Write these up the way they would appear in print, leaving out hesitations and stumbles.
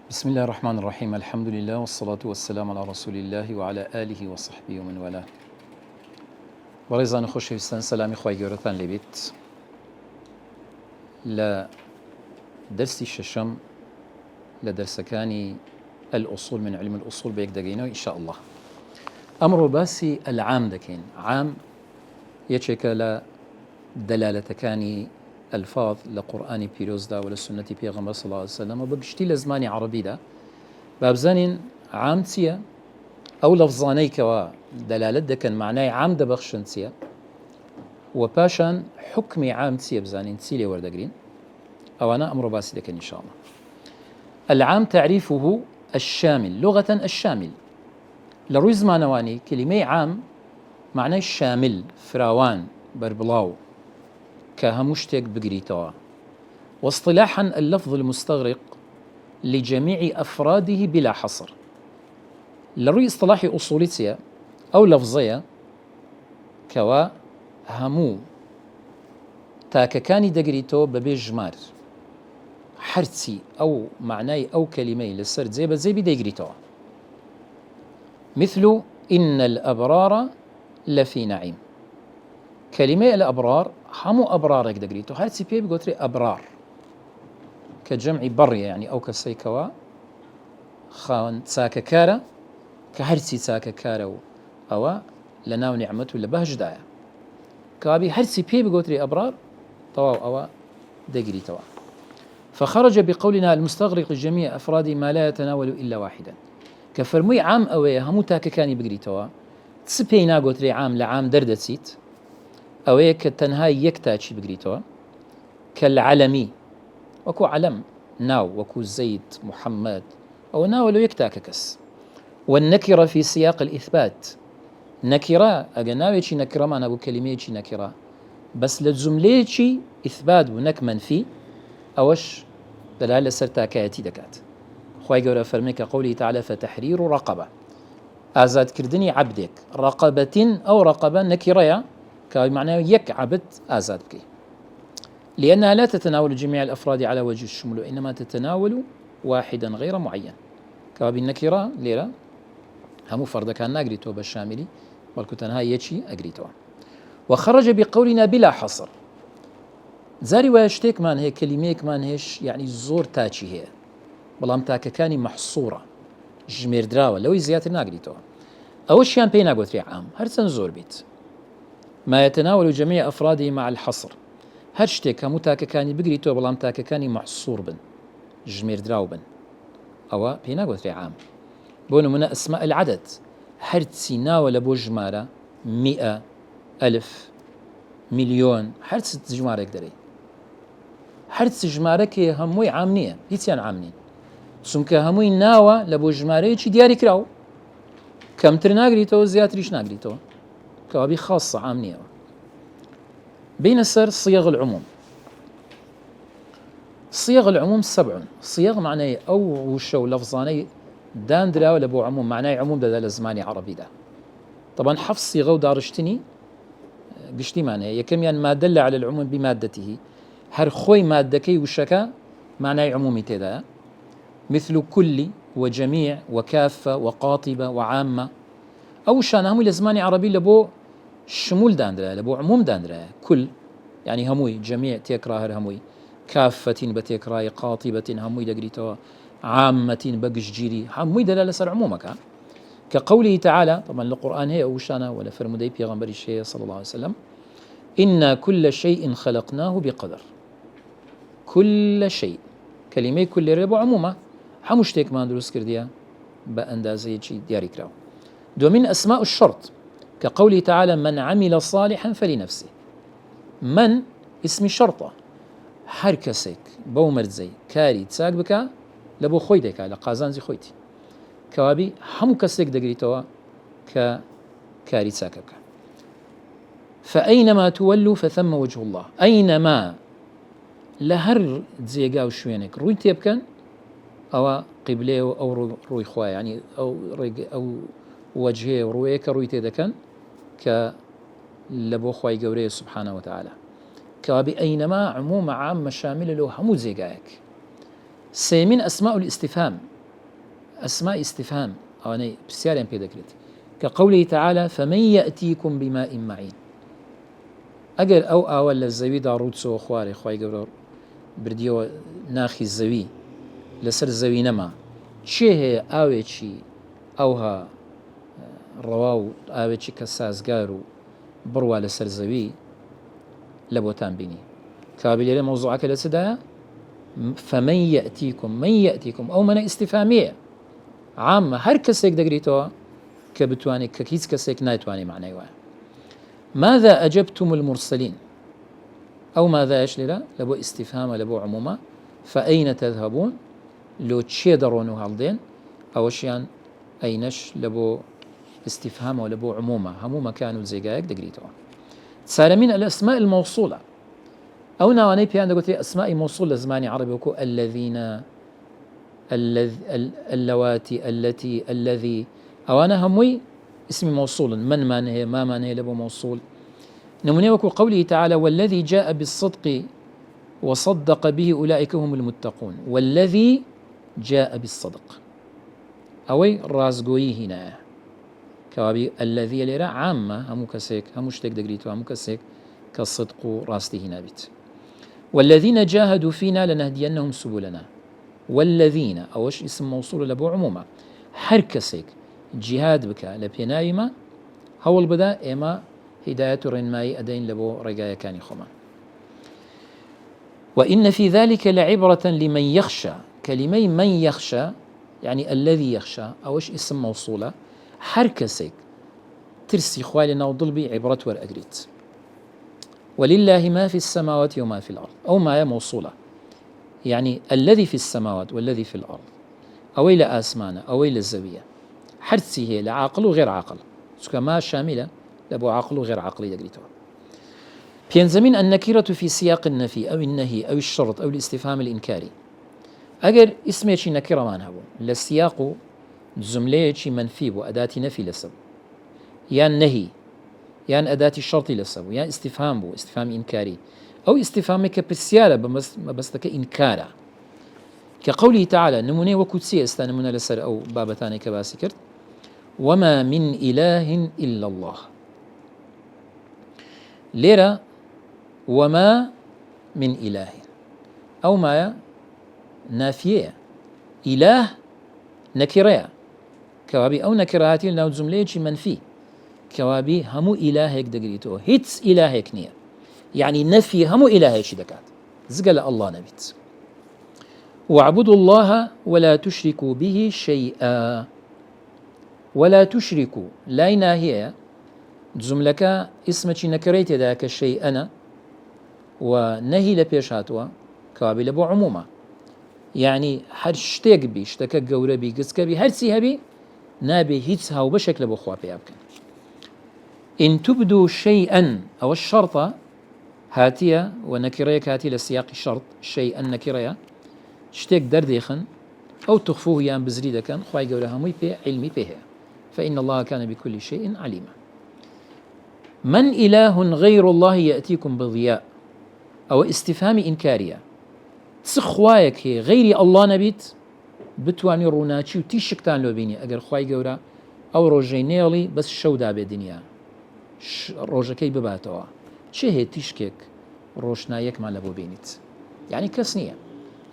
بسم الله الرحمن الرحيم. الحمد لله والصلاة والسلام على رسول الله وعلى آله وصحبه ومن والاه. بەڕێزان خۆشەویستان سەلامی خوای گەورەتان لێبێت. لە دەرسی شەشەم لە دەرسەکانی الأصول من علم الأصول بەیەک دەگەینەوە إن شاء الله. ئەمڕۆ باسی العام دەکەین. عام یەکێکە لە دەلالەتەکانی الفاظ لقرآن پیرۆزدا و لە سنەتی پێغەمبەر صلی الله عليه وسلم و بەگشتی لە زمانی عەرەبیدا بابزانین عام چییە؟ ئەو لەفزانەی کەوا دەلالەت دەکەن معنای عام دەبەخشن چییە؟ و پاشان حکمی عام چییە بزانین چی لێ وەردەگرین؟ ئەوانە ئەمڕۆ باسی دەکەن إن شاء الله. العام تعريفه الشامل لغة الشامل لروي زمانواني كلمة عام معناه شامل فراوان بربلاو كهمشتك بقريتوا. واصطلاحا اللفظ المستغرق لجميع أفراده بلا حصر. لروي اصطلاحي أصوليتيا أو لفظية كوا همو تاككاني دقريتو ببيجمار حرتي أو معناي أو كلمي للسرد زي بديقريتو، مثل إن الأبرار لفي نعيم. كلمة الأبرار همو أبرارك دقريتو هرتي بيه بقوتري أبرار كجمع برية يعني أو كسيكوا خان ساككارا كهرتي ساككارا أو لناو نعمته لبهج دايا كابي هرتي بيه بقوتري أبرار طواو أو دقريتو. فخرج بقولنا المستغرق لجميع أفراد ما لا يتناول إلا واحدا. كفرمي عام أوي همو تاككاني بقريتوا تسبينا قوتري عام لعام دردتسيت أوي كتنهاي يكتاتشي بقريتوا كالعلمي وكو علم ناو وكو زيد محمد أو ناو لو يكتاككس. والنكرة في سياق الإثبات نكرة أجناويتشي نكرة ما نبو كلميتشي نكرة بس للجمليتشي إثبات ونك منفي أوش دلالة سرتاكاتي دكات. خواهي قولة فرميك قوله تعالى فتحرير رقبة آزاد كردني عبدك رقبة أو رقبة نكرة كمعنى يك عبد آزاد بكي لأنها لا تتناول جميع الأفراد على وجه الشمول وإنما تتناول واحدا غير معين. كابي النكرة ليرة همو فرد كان ناقريتو بالشاملي والكتنها يتشي أقريتو. وخرج بقولنا بلا حصر زاري واشتيك مان هي كلميك مان هيش يعني زور تاچي هي بلام تاككاني محصورة جمير دراوة لو زياتر ناقريتو أوش يان بينا قوتري عام هرسن زور بيت ما يتناول جميع أفراده مع الحصر هرشتك همو تاككاني بقريتو بلام تاككاني محصور بن جمير دراو بن أو بينا قوتري عام بونو من أسماء العدد هرتسي ناول بو جمارة 100 ألف مليون هرتس جمارة يقدري هرتس جمارة كي هموي عامنية هيتيان عامنين سمك هموي ناوة لبو جمارة يشي دياري كراو كم تر ناقريتو زياتريش ناقريتو كوابي خاصة عامنية. بين السر صيغ العموم. صيغ العموم 7 صيغ معناه أو وشو لفظاني دان دراو لبو عموم معناه عموم ده لزماني عربي ده. طبعا حفظ صيغة ودارشتني قشتي معناه يكم يعني ما دل على العموم بمادته هر خوي مادكي وشكا معناه عمومي تدا مثل كل وجميع وكافة وقاطبة وعامة أو شانهم لزماني عربي لبو شمول داندرا لبو عموم داندرا كل يعني هموي جميع تيكراهر هموي كافة بتيكراي قاطبة هموي دقريتو عامة بقش جيري هموي دلالة سر عمومك كقوله تعالى طبعا القرآن هي أوشانا ولا فرمودي بيغمبر الشيء صلى الله عليه وسلم إنا كل شيء خلقناه بقدر. كل شيء كلمة كل ربو عمومة حمشتك ما ندرس كرديا بأندازي شيء دياري كراو. دومين أسماء الشرط كقوله تعالى من عمل صالحا فلنفسه. من اسم شرطة حركسك بو مرزي كاري تساق بك لبو خويدك لقازان زي خويتي كوابي هم كسك دقريتوا كاري تساقك. فأينما تولوا فثم وجه الله. أينما لهر زيقا وشوينك روي تيبكن أو قبله أو روي خواه يعني أو وجهه ورويك روي تيدكن كلبو خواي قوريه سبحانه وتعالى كوابي أينما عموم عام شامل له همو زيقاك. سيمين أسماء الاستفهام أسماء استفهام أو أنا بسيارين بيدكريت كقوله تعالى فمن يأتيكم بماء معين أجر أو أول الزوي دارود سو خواري خواي قبر برديو ناخي الزوي لسر الزوي نما چه أوي چي أوها رواو أوي چي كسازگارو بروا لسر الزوي لبوتان بيني كابلي موضوعك لسدا فمن يأتيكم من يأتيكم أو من استفهامية عامة هر كسيك دقريتوا كبتواني ككيس كسيك نايتواني معنى واحد ماذا أجبتم المرسلين أو ماذا إيش للا لبو استفهام لبو عموما فأين تذهبون لو تشي درونو هالدين أو شيان أينش لبو استفهام ولبو عموما همو مكانو زيقايك دقريتوا سالمين الأسماء الموصولة أو نواني بيان قلت أسماء موصولة زماني عربي وكو الذين اللواتي التي الذي أو أنا هموي اسم موصول من معناه ما معناه لبو موصول نمونه وكو قوله تعالى والذي جاء بالصدق وصدق به أولئك هم المتقون والذي جاء بالصدق أوي رازقوي هنا كوابي الذي لرا عامة همو كسيك همو شتك دقريتو همو كسيك كالصدق راستي هنا بيت والذين جاهدوا فينا لنهدينهم سبلنا والذين أوش اسم موصول لبو عموما حركسك جهاد بك لبينايما هول بدا إما هداية رنماي أدين لبو رقايا كاني خما وإن في ذلك لعبرة لمن يخشى كلمي من يخشى يعني الذي يخشى أوش اسم موصولة حركسك ترسي خوالنا وضلبي عبرة والأقريت ولله ما في السماوات وما في الأرض أو ما هي موصولة يعني الذي في السماوات والذي في الأرض أو إلى آسمانة أو إلى الزاوية حرسي هي لعاقل وغير عاقل ما شاملة لبو عاقل وغير عاقل يدقريتها بينزمين النكرة في سياق النفي أو النهي أو الشرط أو الاستفهام الإنكاري أجر اسمه شي نكرة ما نهبو للسياق جملة شي منفي وأداة نفي لسبو يان نهي يان أداة الشرط لسبو يان استفهام بو استفهام إنكاري أو استفهامك بسيارة بس لك إنكارا كقوله تعالى نمونه وكتسي استنمونه لسر أو بابتاني كباسي كرت وما من إله إلا الله ليرة وما من إله أو ما نافية إله نكرية كوابي أو نكراتي لناو جملة منفي كوابي همو إلهك دقريتو هيتس إلهك نية يعني نفي همو إلهك شدكات زقل الله نبيت واعبدوا الله ولا تشركوا به شيئا ولا تشركوا لا ناهية جملك اسمك نكريت ذاك الشيء أنا ونهي لبيشاتوا كوابي لبو عموما يعني هر شتيك بي شتك قورة بي قسك بي هر سيها بي نابي هيتسها وبشكل بخوا بيابك إن تبدوا شيئا أو الشرطة هاتية ونكريك هاتي لسياق الشرط شيئا نكرية شتيك درديخن أو تخفوه يان بزريدة كان خواهي قولها همي بي علمي بيه فإن الله كان بكل شيء عليما من إله غير الله يأتيكم بضياء أو استفهام إنكارية تسخوايك هي غير الله نبيت بتواني روناتشي وتيشكتان لو بيني أجر خواهي قولها أو روجينيالي بس شودا بالدنيا روجكي بباتوا چه هي تيشكك روشنايك ما لبو بينيت يعني كسنية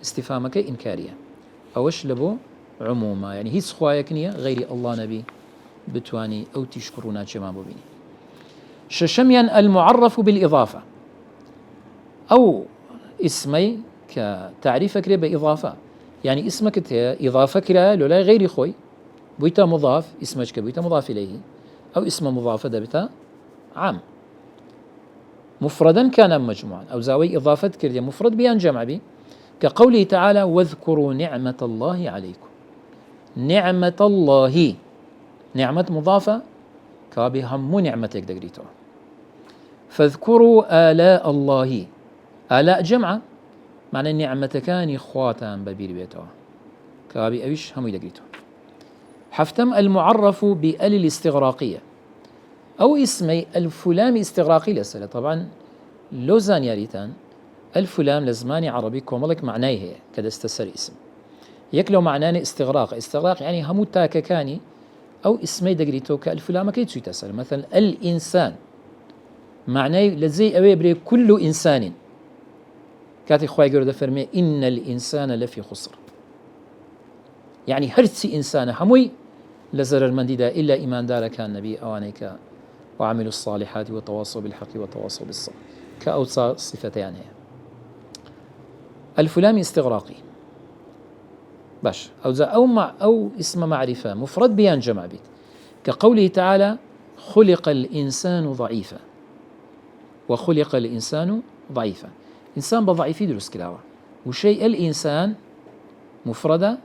استفهامك إنكارية أوش لبو عموما يعني هيس خوايك نية غير الله نبي بتواني أو تشكرونا ما بو بيني ششميا المعرف بالإضافة أو اسمي كتعريف كري بإضافة يعني اسمك إضافة كري لولا غير خوي بيتا مضاف اسمك بيتا مضاف إليه أو اسم مضاف دبتا عام مفردا كان مجموعا أو زاوي إضافة كردية مفرد بيان جمع بي كقوله تعالى واذكروا نعمة الله عليكم نعمة الله نعمة مضافة كابي هم نعمتك دقريتو فاذكروا آلاء الله آلاء جمعة معنى نعمة كان خواتان ببير بيتو كابي أويش هم دقريتو حفتم المعرف بأل الاستغراقية أو اسمي الفلام استغراقي لسه طبعا لوزان ياريتان الفلام لزماني عربي كوملك معناه هي كده استسر اسم یەک لەو معنانە استغراق يعني هەموو تاکەکانی ئەو ئیسمەی دەگریتەوە کە ئەلفلامەکەی چوویتە سەر. مثلا الئینسان معنای لەجێی ئەوەیە برێ كل ئینسان کاتێک خوای گەورە دەفەرمێ إن الإنسان لفي خسر، يعني هەرچی ئینسانە هەمووی لە زەرەرمەندیدا إلا ئیماندارەکان نەبی ئەوانەی کە وعملوا الصالحات وتواصوا بالحق وتواصوا بالصبر كأوصى صفتيان هي. الفلامي استغراقي باش أو اسم معرفة مفرد بيان جمع بيت كقوله تعالى خلق الإنسان ضعيفا وخلق الإنسان ضعيفا. إنسان بضعيف يدرس كلاوة وشيء الإنسان مفردة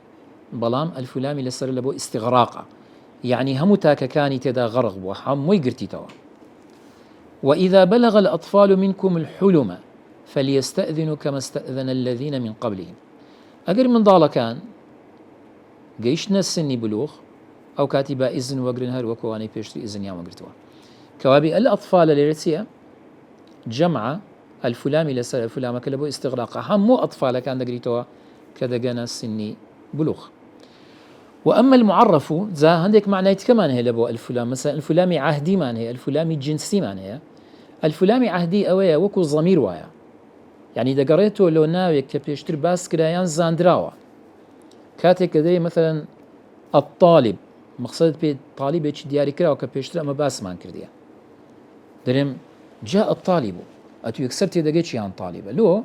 بلام الفلامي لسر لبو استغراقا يعني همو تاكا كاني تدا غرق وحموي قرتي توا. وإذا بلغ الأطفال منكم الحلم فليستأذنوا كما استأذن الذين من قبلهم. أقر من ضال كان قيشنا السني بلوغ أو كاتبا إذن وقرنهر وكواني بيشتري إذن يا وقرتوا كوابي الأطفال لرسية جمع الفلامي لسر الفلامة كلبو استغراقا همو أطفال كان دقريتوا كدقنا السني بلوغ. وأما المعرف ذا عندك معنى كمان هي لبو الفلام مثلا الفلامي عهدي مان هي الفلامي جنسي مان هي الفلامي عهدي أويا وكو ضمير وايا يعني دقريتو لو ناويك كبيشتر باس كرايان زاندراوا كاتك كدري مثلا الطالب مقصد بي طالب يتش دياري كراو كبيشتر أما باس مان كرديا دريم جاء الطالب أتو يكسرتي دقيتش عن طالبة لو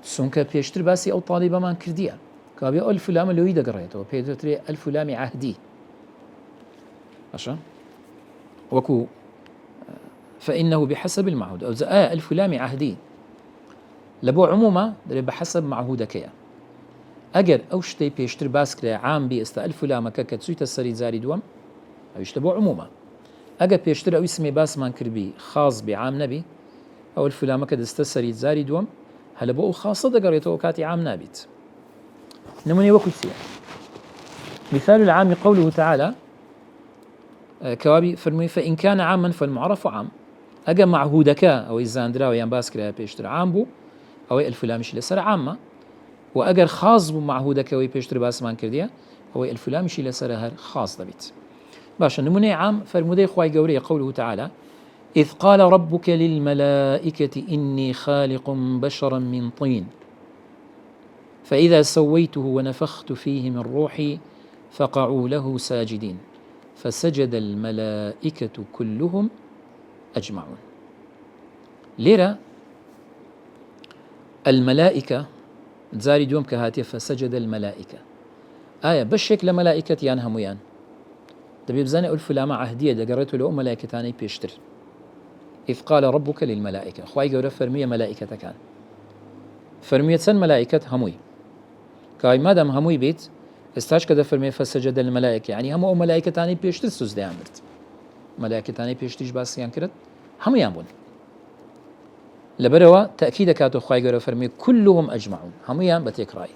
سون كبيشتر باسي أو طالبة مان كرديا كابي الفلام اللي يدا قريته بيدري الفلام عهدي عشان وكو فإنه بحسب المعهود أو الفلام عهدي لبو عموما دري بحسب معهودك يا أجر أوشتي بيشتر باسكري عام بي است الفلام كتسويت السري زاري دوم أو يشتبو عموما أجر بيشتر أو اسمي باس مان كربي خاص بعام نبي أو الفلام كدست السري زاري دوم هل بو خاصة دقريته كاتي عام نابت نموني وكل سيا. مثال العام قوله تعالى كوابي فرمي فإن كان عاما فالمعرف عام أجا معهودك أو الزاندرا ويان باسكرا بيشتر عام بو أو الفلامش لسر عامة وأجر خاص بمعهودك أو بيشتر باسمان كرديا أو الفلامش لسر هر خاص دبيت. باشا نموني عام فرمودي خواي قوري قوله تعالى إذ قال ربك للملائكة إني خالق بشرا من طين فإذا سويته ونفخت فيه من روحي فقعوا له ساجدين فسجد الملائكة كلهم أجمعون. ليرة الملائكة زاري دوم كهاتي فسجد الملائكة آية بشكل ملائكة يانهميان دبي بزاني ألف لا مع عهدية دقريته لو ملائكة تاني بيشتر. إذ قال ربك للملائكة خواي قولة فرمية ملائكة كان فرمية سن ملائكة هموي كاي مادام هموي بيت استاش كده فرمي فسجد الملائكة يعني همو ملائكة تاني بيشتر سجدة عملت ملائكة تاني بيشتيش باس ينكرت هم يعملون لبروا تأكيد كاتو خواي قولة فرمي كلهم أجمعون هم يعمل بتكراي.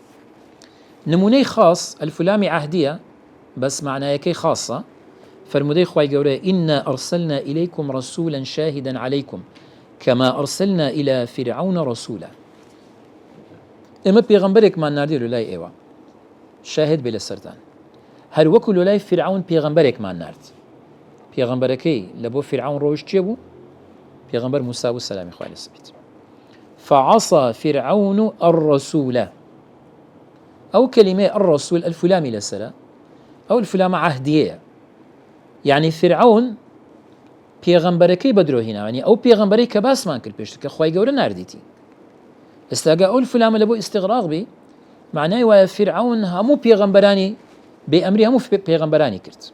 نموني خاص الفلامي عهدية بس معناه كي خاصة فرمودي خواي قولة إنا أرسلنا إليكم رسولا شاهدا عليكم كما أرسلنا إلى فرعون رسولا. إما بيغمبرك ما ناردي لولاي إيوا شاهد بلا سرطان هل وكو لولاي فرعون بيغمبرك ما نارد بيغمبركي لبو فرعون روش جيبو بيغمبر موسى والسلام إخواني السبيت فعصى فرعون الرسول أو كلمة الرسول الفلامي لسلا أو الفلام عهدية يعني فرعون بيغمبركي بدرو هنا يعني أو بيغمبري كباس ما كل بيشتك أخوي قولنا نارديتي استاقا أول فلام لبو استغراق بي معناه وفرعون همو بيغمبراني بأمري همو بيغمبراني كرت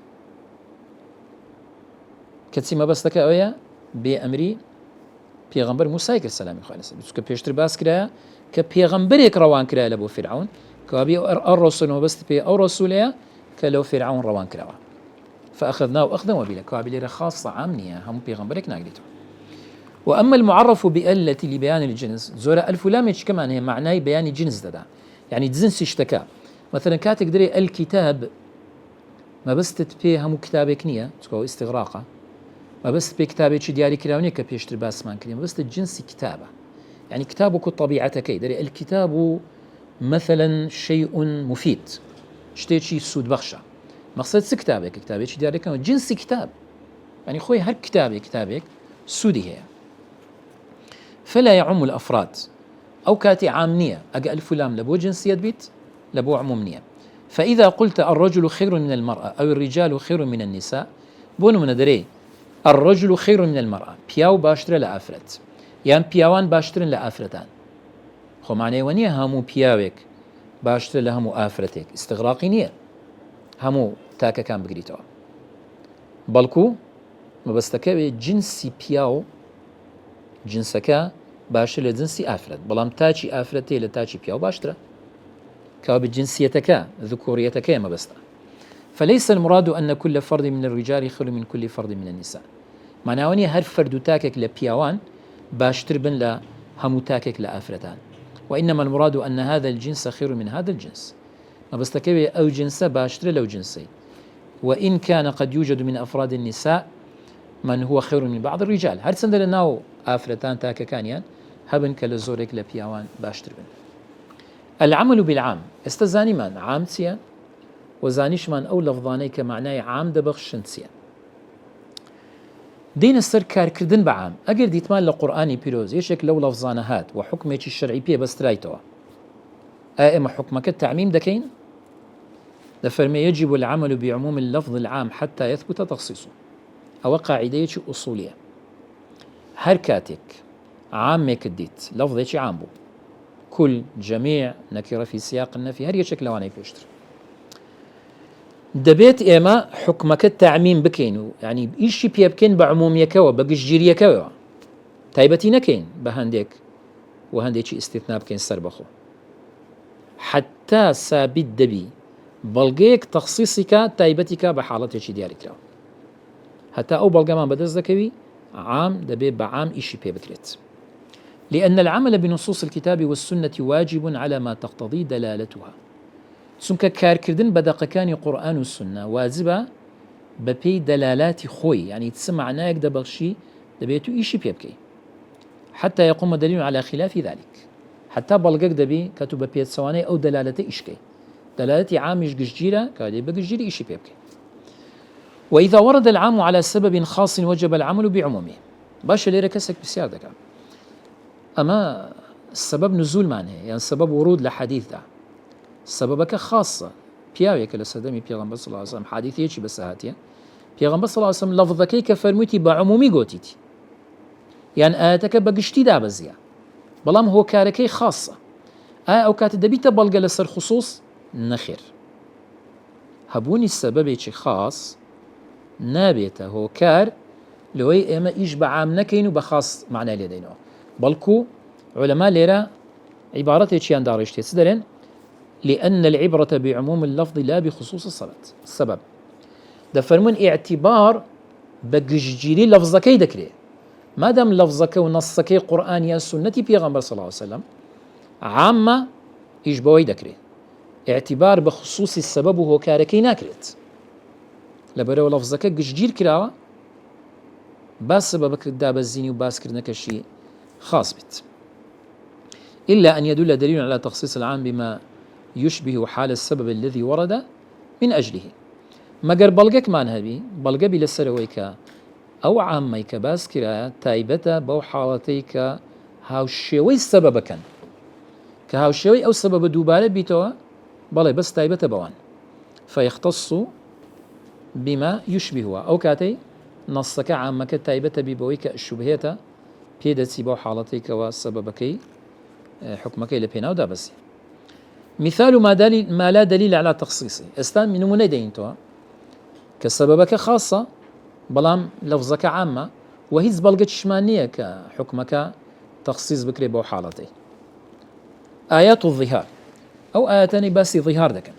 كتسي ما بس لك أويا بأمري بيغمبر موسى السلام عليه وسلم كبيشتر باس كرايا كبيغمبريك روان كرايا لبو فرعون كابي الرسول وبس بي أو رسوليا كلو فرعون روان كراوا فأخذناه أخذا وبيلا كابي خاصة عامنية هم بيغمبرك ناقدته. وأما المعرف بألتي لبيان الجنس زورا الفلامج كمان هي معناه بيان الجنس ده يعني جنس اشتكى مثلا كاتك دري الكتاب ما بس تتبيه هم كتابك نية تكو استغراقه ما بس بكتابك دياري كلاوني كبيشتر باس مان كلمة بس الجنس كتابه يعني كتابك طبيعتك دري الكتاب مثلا شيء مفيد شتێکی سوودبەخشە. مەقسەد چ کتابێک کتابێکی دیارەکەەوە جنسی کتاب يعني خۆی هەر کتابێک سوودی هەیە. فلا يعم الأفراد أو كاتي عام نية أجا ألف لام لبو جنسية بيت لبو عموم نية. فإذا قلت الرجل خير من المرأة أو الرجال خير من النساء بونو من دري الرجل خير من المرأة بياو باشتر لأفرت يعني بياوان باشتر لأفرتان خو معنى ونية همو بياوك باشتر لهمو آفرتك استغراقي نية همو تاكا كان بقريتوا بلكو ما بستكوي جنسي بياو جنسكا باشتر لجنسي آفرت بلام تاچي آفرتي لتاچي بياو باشتر كاب جنسيتك ذكوريتك ما بستا. فليس المراد أن كل فرد من الرجال خير من كل فرد من النساء معناوني هر فرد تاكك لبياوان باشتر بن لا همو تاكك لآفرتان وإنما المراد أن هذا الجنس خير من هذا الجنس ما بستكوي أو جنس باشتر لو جنسي وإن كان قد يوجد من أفراد النساء من هو خير من بعض الرجال هر سند لناو آفرتان تاككانيان هبن كالزورك لبياوان باشتر بن. العمل بالعام استزاني من عام تسيان وزانيش من أو لفظاني كمعناي عام دبخشن تسيان دين السر كاركردن بعام أجر ديتمان لقرآني بيروز يشك لو لفظانه هات وحكمك الشرعي بيه بس ترايتوا أئم حكمك التعميم دكين لفرمي يجب العمل بعموم اللفظ العام حتى يثبت تخصيصه أو قاعدة أصولية هركاتك عامك الديت لفظك عام بو كل جميع نكرة في سياق النفي هر يشك لواني بيشتر دبيت إما حكمك التعميم بكينو يعني إيشي بيبكين بعموميكوا بقشجيريكوا تايبتي نكين بهندك وهندك استثناء بكين سربخو حتى ثابت دبي بلغيك تخصيصك تايبتك بحالتك ديالك له حتى أو بلغا ما بدز ذكوي عام دبي بعام إيشي بيبكريت لأن العمل بنصوص الكتاب والسنة واجب على ما تقتضي دلالتها سنك كاركردن بدقكاني قرآن والسنة واجبة ببي دلالات خوي يعني تسمع نايك دبغشي دبيتو إيشي بيبكي حتى يقوم دليل على خلاف ذلك حتى بلغك دبي كتب بيت سواني أو دلالة إشكي دلالة عامش قشجيرة كادي بقشجيري إيشي بيبكي. وإذا ورد العام على سبب خاص وجب العمل بعمومه باش ليرة كسك بسيار دكا أما السبب نزول معناه يعني سبب ورود لحديث ده سببك خاصة بياويك لسدمي بيغمبر صلى الله عليه وسلم حديثي يجي بس هاتيا بيغمبر صلى الله عليه وسلم لفظك كفرمتي بعمومي قوتيتي يعني آياتك بقشتي دا بزيا بلام هو كاركي خاصة أو كاتدبيت بلغة لسر خصوص نخير هبوني السبب يجي خاص نابيته هو كار لوي إما إيش بعام نكين وبخاص معنى لدينه بلكو علماء ليرا عبارته يجيان دارشتي سدرين لأن العبرة بعموم اللفظ لا بخصوص الصلاة السبب ده فرمون اعتبار بقججيري لفظك يدكري ما دام لفظك ونصك قرآن يا سنة بيغمبر صلى الله عليه وسلم عامة إجبوي دكري اعتبار بخصوص السبب وهو كاركي ناكريت لبرو لفظك قججير كراوة باس سببك داب الزيني وباس كرنك الشيء خاص بت إلا أن يدل دليل على تخصيص العام بما يشبه حال السبب الذي ورد من أجله مگر بلغك ما نهبي بلغ بلا سرويك أو عاميك باس كرا تايبتا بو حالتيك هاوشيوي السبب كهاوشيوي أو سبب دوباره بيتوا بلي بس تايبتا بوان فيختص بما يشبهها أو كاتي نصك عامك تايبتا ببويك الشبهية بيدتي بو حالتيك وسببك حكمك لبيناو دا بس مثال ما لا دليل على تخصيصه استان من منيدين توا كسببك خاصة بلام لفظك عامة وهيز بلغت شمانية كحكمك تخصيص بكري بو حالتي آيات الظهار أو آياتان باسي ظهار دكا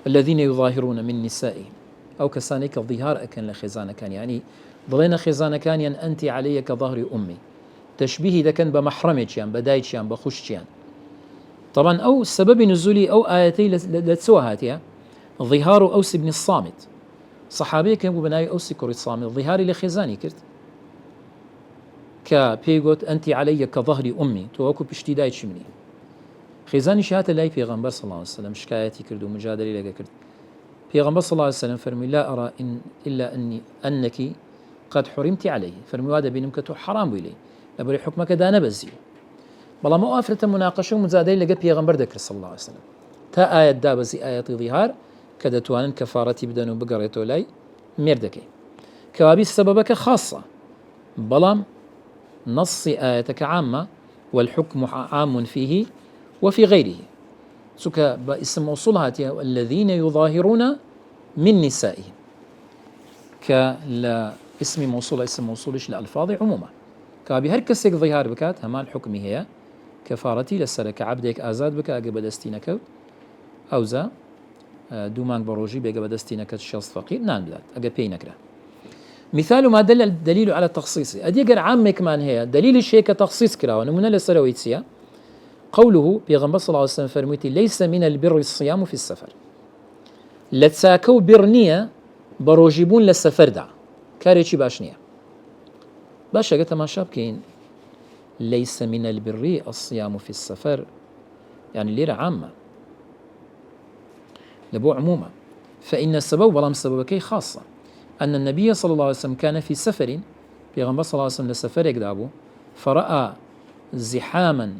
الذين يظاهرون من نسائهم أو كسانيك الظهار أكن لخزانة كان يعني ضلينا خزانة كان أنت علي كظهر أمي تشبيه دكن بمحرمك يعني بدايتك يعني بخشك يعني طبعا أو سبب نزولي أو آياتي لتسوى هاتيا ظهار أوس بن الصامت صحابي كان بناي أوس كوري الصامت ظهاري لخزاني كرت كبيغوت أنت علي كظهر أمي توكو بشتي دايتش مني خێزانی شهاتە لای پێغەمبەر صلی الله عليه وسلم شکایەتی کرد و مجادلەی لەگە کرد. پێغەمبەر صلی الله عليه وسلم فەرمووی لا أرى إلا أنك قد حرمت عليه، فەرمووی وا دەبینم کە تۆ حرام بووی لێ لەبەرەوەی حکمەکە دانەبەزی. بەڵام ئەو ئافرەتە مناقەشە و مجادلەی لەگە پێغەمبەر دەکرد صلی الله عليه وسلم تا ئاەت دابەزی ئاەتی ظیهار کە دەتوانن کەفارەتی بدەن و بگەڕێتەوە لای مێردەکەی. کەوابی سەبەبەکە خاصە بەڵام نص آياتك عامة والحكم عام فيه وفي غيره. سك باسم موصول هاتي الذين يظاهرون من نسائهم كلا اسم موصول اسم موصولش لألفاظ عموما كابي هركسك ظهار بكات هما الحكم هي كفارتي لسرك عبدك آزاد بك أجب دستينك أوزا دومان بروجي بأجب دستينك الشخص فقير نان بلاد أجب بينك. مثال ما دل الدليل على التخصيص أديقر عامة كمان هي دليل الشيء كتخصيص كراوة نمونا لسرويتسيا قوله بيغمبر صلى الله عليه وسلم فرميتي ليس من البر الصيام في السفر لتساكو برنية بروجيبون للسفر دا كاريشي باشنية باشا قلت ما شابكين ليس من البر الصيام في السفر يعني ليرة عامة لبو عموما فإن السبب ولم سببكي خاصة أن النبي صلى الله عليه وسلم كان في سفر بيغمبر صلى الله عليه وسلم لسفر يقدابه فرأى زحاما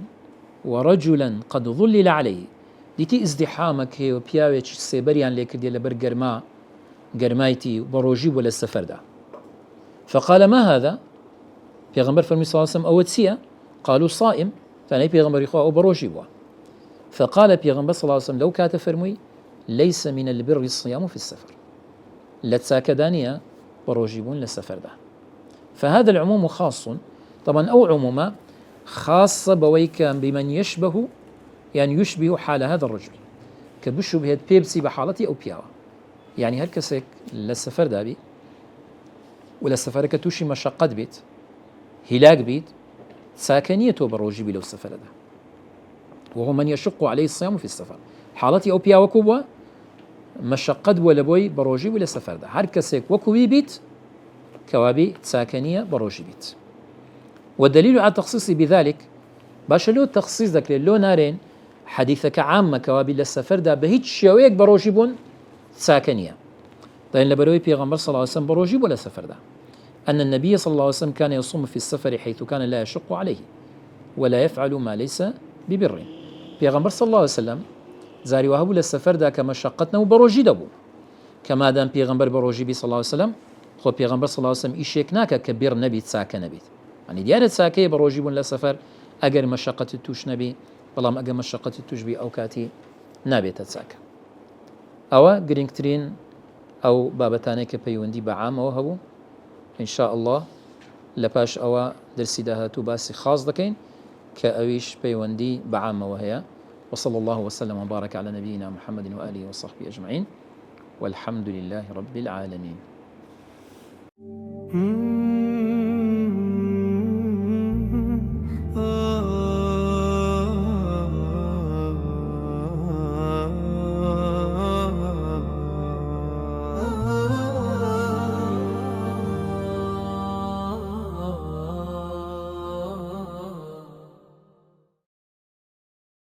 ورجلا قد ظلل عليه ديتي ازدحامك هي وبياويتش سيبريان ليك دي لبر قرمايتي بروجيب ولا السفر ده فقال ما هذا بيغمبر فرمي صلى الله عليه وسلم أوتسيا قالوا صائم فأنا بيغمبر يخواه أو بروجيبوا فقال بيغمبر صلى الله عليه وسلم لو كات فرمي ليس من البر الصيام في السفر لتساكدانية بروجيبون للسفر ده. فهذا العموم خاص طبعا أو عموما خاصة بويكا بمن يشبه يعني يشبه حال هذا الرجل كبشبه بيبسي بحالتي أو بياوة يعني هالكسك للسفر ده بي ولا السفر كتوشي مشقة بيت هلاك بيت ساكنيته بروجيبي لو السفر ده وهو من يشق عليه الصيام في السفر حالتي أو بياوة كوبوة مشقد ولا بوي بروجي ولا سفر ده هر كسيك وكوي بيت كوابي ساكنية بروجي بيت. والدليل على التخصيص بذلك باش له التخصيص ذاك لو نارين حديثك عامة كوابي للسفر ده بهيج شويك بروجي بون ساكنية طيب لبروي بيغمبر صلى الله عليه وسلم بروجي ولا سفر ده أن النبي صلى الله عليه وسلم كان يصوم في السفر حيث كان لا يشق عليه ولا يفعل ما ليس ببر. بيغمبر صلى الله عليه وسلم زاري وهبو للسفر دا كمشقتنا وبروجي دبو كما دام بيغمبر بروجي بي صلى الله عليه وسلم خو بيغمبر صلى الله عليه وسلم إيشيك ناكا كبير نبي تساكا نبي يعني ديانة ساكي بروجي بون للسفر أجر مشقة التوش نبي بلام أجر مشقة التوش بي أو كاتي نبي تتساكا أو قرينكترين أو بابتاني كبيوندي بعام وهبو إن شاء الله لباش أو درسي داها تباسي خاص دكين كأويش بيوندي بعام وهي. وصلى الله وسلم وبارك على نبينا محمد وآله وصحبه أجمعين والحمد لله رب العالمين.